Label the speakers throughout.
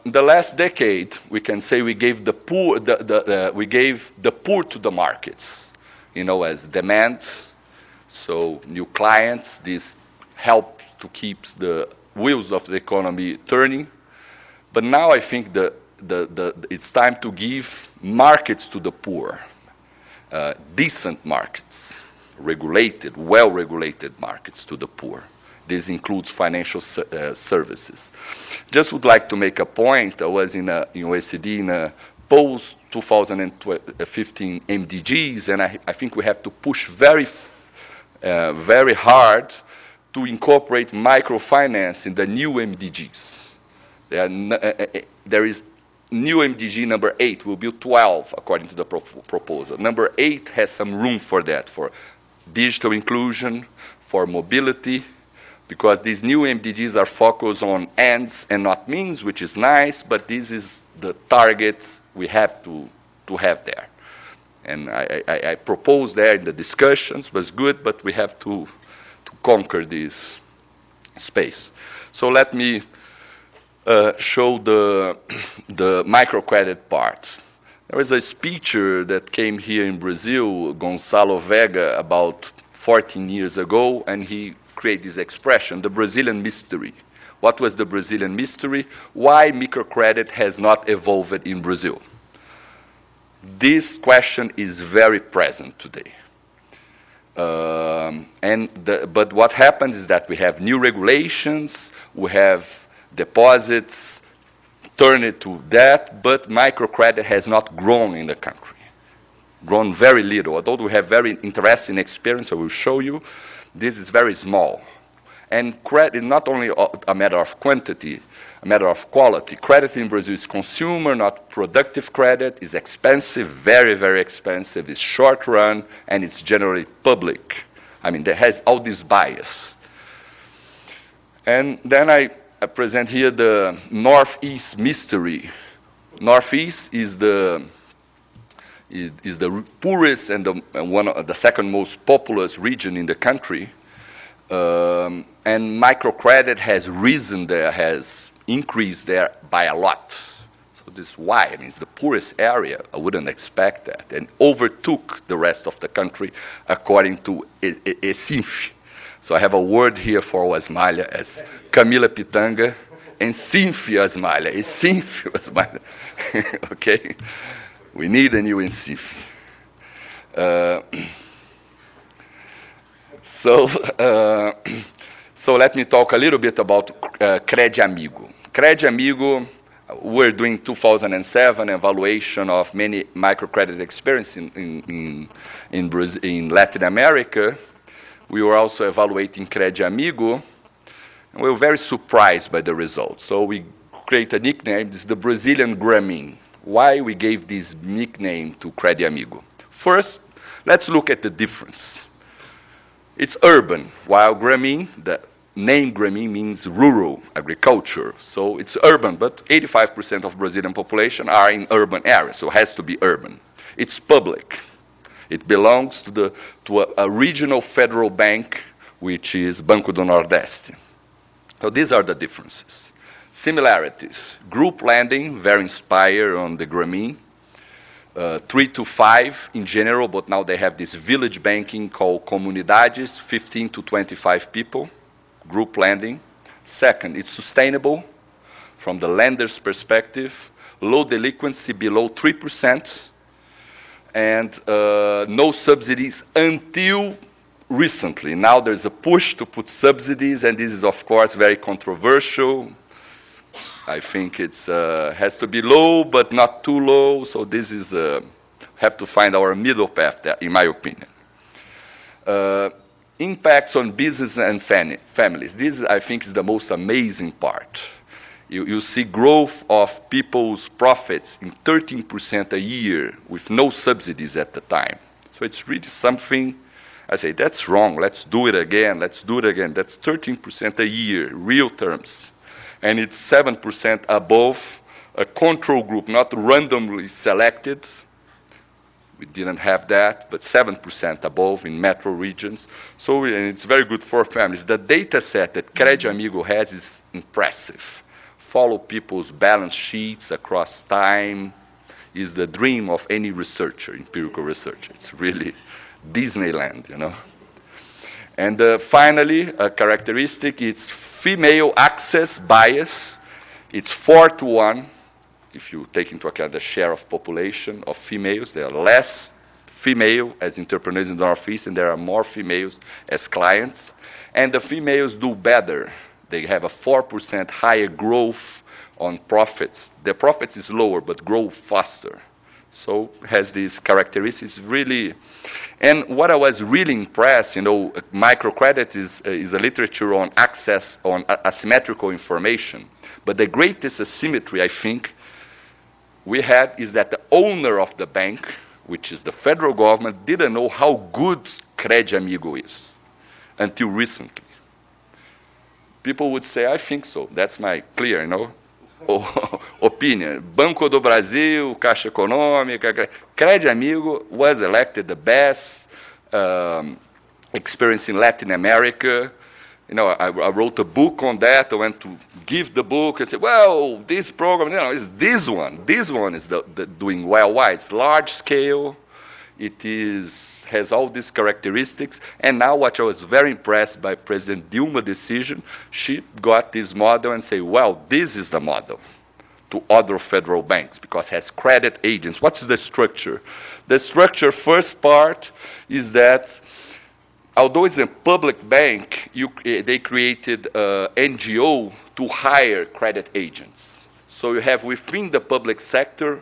Speaker 1: in the last decade, we can say we gave the poor, we gave the poor to the markets, you know, as demand. So new clients, this helps to keep the wheels of the economy turning. But now I think it's time to give markets to the poor, decent markets, regulated, well-regulated markets to the poor. This includes financial services. Just would like to make a point. I was in OECD in a post-2015 MDGs, and I think we have to push very hard to incorporate microfinance in the new MDGs. There is new MDG number 8, will be 12 according to the proposal. Number 8 has some room for that, for digital inclusion, for mobility, because these new MDGs are focused on ends and not means, which is nice, but this is the target we have to have there. And I proposed there in the discussions, was good, but we have to conquer this space. So let me show the microcredit part. There was a speaker that came here in Brazil, Gonçalo Vega, about 14 years ago, and he created this expression, the Brazilian mystery. What was the Brazilian mystery? Why microcredit has not evolved in Brazil? This question is very present today. But what happens is that we have new regulations, we have deposits, turn it to debt, but microcredit has not grown in the country. Grown very little. Although we have very interesting experience, I will show you, this is very small. And credit is not only a matter of quantity, a matter of quality. Credit in Brazil is consumer, not productive credit. It's expensive, very, very expensive. It's short run, and it's generally public. I mean, there has all this bias. And then I present here the Northeast mystery. Northeast is the poorest and the second most populous region in the country. And microcredit has risen there, has increased there by a lot. So this is why. I mean, it's the poorest area. I wouldn't expect that. And overtook the rest of the country according to ESINF. So I have a word here for Osmalha as Camila Pitanga, and SINF Osmalha, ESINF Osmalha. Okay? We need a new ESINF. So let me talk a little bit about Crédito Amigo. Crédito Amigo, we're doing 2007 evaluation of many microcredit experience in Latin America. We were also evaluating Crédito Amigo, and we were very surprised by the results. So we create a nickname, this is the Brazilian Grameen. Why we gave this nickname to Crédito Amigo? First, let's look at the difference. It's urban, while Grameen, the name Grameen means rural agriculture. So it's urban, but 85% of Brazilian population are in urban areas, so it has to be urban. It's public. It belongs to a regional federal bank, which is Banco do Nordeste. So these are the differences. Similarities. Group lending, very inspired on the Grameen. 3 to 5 in general, but now they have this village banking called Comunidades, 15 to 25 people, group lending. Second, it's sustainable from the lender's perspective, low delinquency below 3%, and no subsidies until recently. Now there's a push to put subsidies, and this is, of course, very controversial. I think it has to be low, but not too low. So this is have to find our middle path there, in my opinion. Impacts on business and families. This, I think, is the most amazing part. You see growth of people's profits in 13% a year with no subsidies at the time. So it's really something. I say, that's wrong. Let's do it again. Let's do it again. That's 13% a year, real terms. And it's 7% above a control group, not randomly selected. We didn't have that, but 7% above in metro regions. So and it's very good for families. The data set that Crédito Amigo has is impressive. follow people's balance sheets across time is the dream of any researcher, empirical researcher. It's really Disneyland, you know. And finally, a characteristic, it's female access bias. It's 4-to-1. If you take into account the share of population of females, there are less female as entrepreneurs in the Northeast, and there are more females as clients. And the females do better. They have a 4% higher growth on profits. Their profits is lower, but grow faster. So has these characteristics really. And what I was really impressed, you know, microcredit is a literature on access on asymmetrical information. But the greatest asymmetry, I think, we had is that the owner of the bank, which is the federal government, didn't know how good Crédito Amigo is until recently. People would say, I think so. That's my clear, you know, opinion. Banco do Brasil, Caixa Econômica, Crédito Amigo was elected the best experience in Latin America. You know, I wrote a book on that. I went to give the book and say, well, this program, you know, is this one. This one is the doing well. Why? It's large scale. It has all these characteristics. And now what I was very impressed by President Dilma's decision, she got this model and say, well, this is the model to other federal banks because it has credit agents. What's the structure? The structure, first part, is that although it's a public bank, they created an NGO to hire credit agents. So you have within the public sector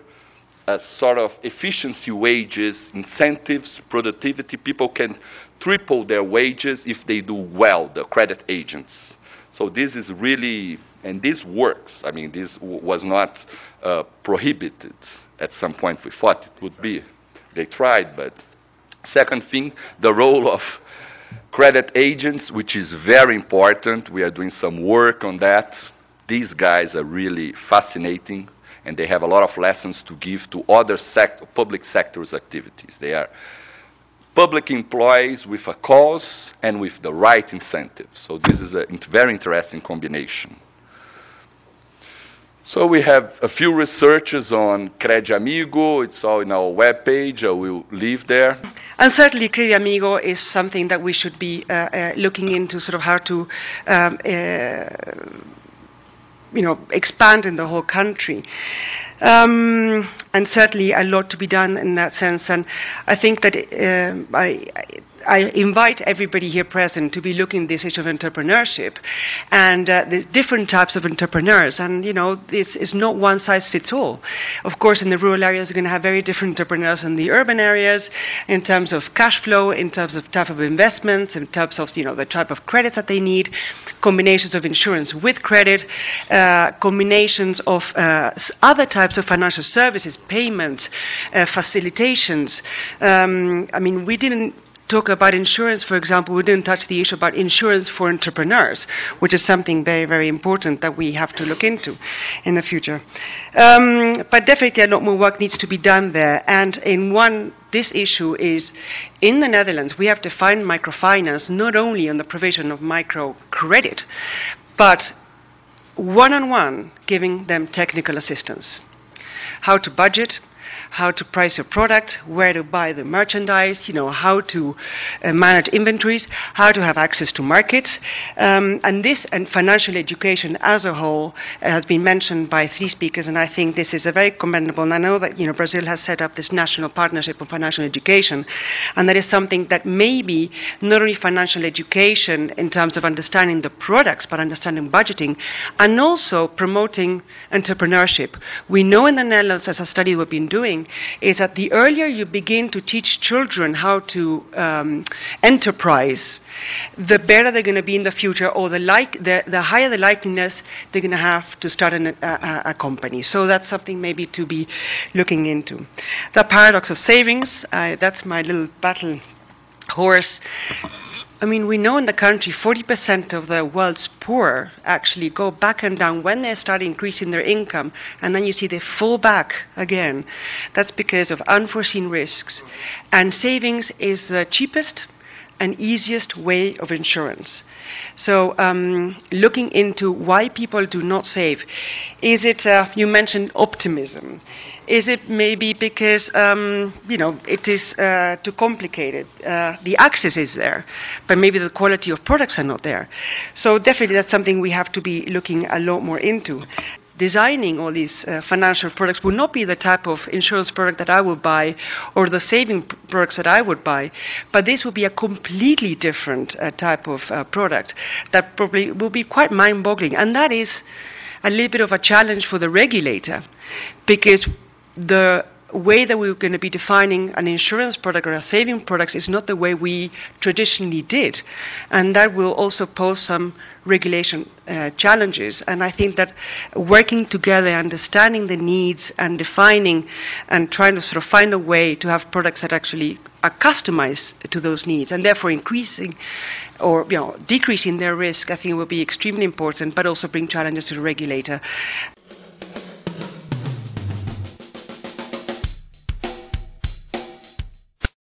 Speaker 1: a sort of efficiency wages, incentives, productivity. People can triple their wages if they do well, the credit agents. So this is really, and this works. I mean, this was not prohibited. At some point we thought it would be. They tried, but second thing, the role of credit agents, which is very important. We are doing some work on that. These guys are really fascinating, and they have a lot of lessons to give to other public sector's activities. They are public employees with a cause and with the right incentives. So this is a very interesting combination. So we have a few researches on Crédito Amigo. It's all in our webpage. I will leave there.
Speaker 2: And certainly Crédito Amigo is something that we should be looking into, sort of how to expand in the whole country. And certainly a lot to be done in that sense. And I think that I invite everybody here present to be looking at this issue of entrepreneurship and the different types of entrepreneurs. And, you know, this is not one size fits all. Of course, in the rural areas, you're going to have very different entrepreneurs in the urban areas in terms of cash flow, in terms of type of investments, in terms of, you know, the type of credits that they need, combinations of insurance with credit, combinations of other types of financial services, payments, facilitations. I mean, we didn't talk about insurance, for example. We didn't touch the issue about insurance for entrepreneurs, which is something very, very important that we have to look into in the future. But definitely a lot more work needs to be done there. And this issue is, in the Netherlands, we have defined microfinance not only on the provision of microcredit, but one-on-one giving them technical assistance. How to budget, how to price your product, where to buy the merchandise, you know, how to manage inventories, how to have access to markets. And financial education as a whole has been mentioned by 3 speakers, and I think this is a very commendable. And I know that, you know, Brazil has set up this national partnership on financial education, and that is something that maybe not only financial education in terms of understanding the products, but understanding budgeting, and also promoting entrepreneurship. We know in the Netherlands, as a study we've been doing, is that the earlier you begin to teach children how to enterprise, the better they're going to be in the future, or the higher the likeliness they're going to have to start a company. So that's something maybe to be looking into. The paradox of savings, that's my little battle horse. I mean, we know in the country 40% of the world's poor actually go back and down when they start increasing their income, and then you see they fall back again. That's because of unforeseen risks. And savings is the cheapest and easiest way of insurance. So looking into why people do not save. Is it, you mentioned optimism. Is it maybe because, it is too complicated? The access is there, but maybe the quality of products are not there. So definitely that's something we have to be looking a lot more into. Designing all these financial products would not be the type of insurance product that I would buy or the saving products that I would buy, but this would be a completely different type of product that probably will be quite mind-boggling. And that is a little bit of a challenge for the regulator, because the way that we're going to be defining an insurance product or a saving product is not the way we traditionally did. And that will also pose some regulation challenges. And I think that working together, understanding the needs and defining and trying to sort of find a way to have products that actually are customized to those needs and therefore increasing or decreasing their risk, I think will be extremely important, but also bring challenges to the regulator.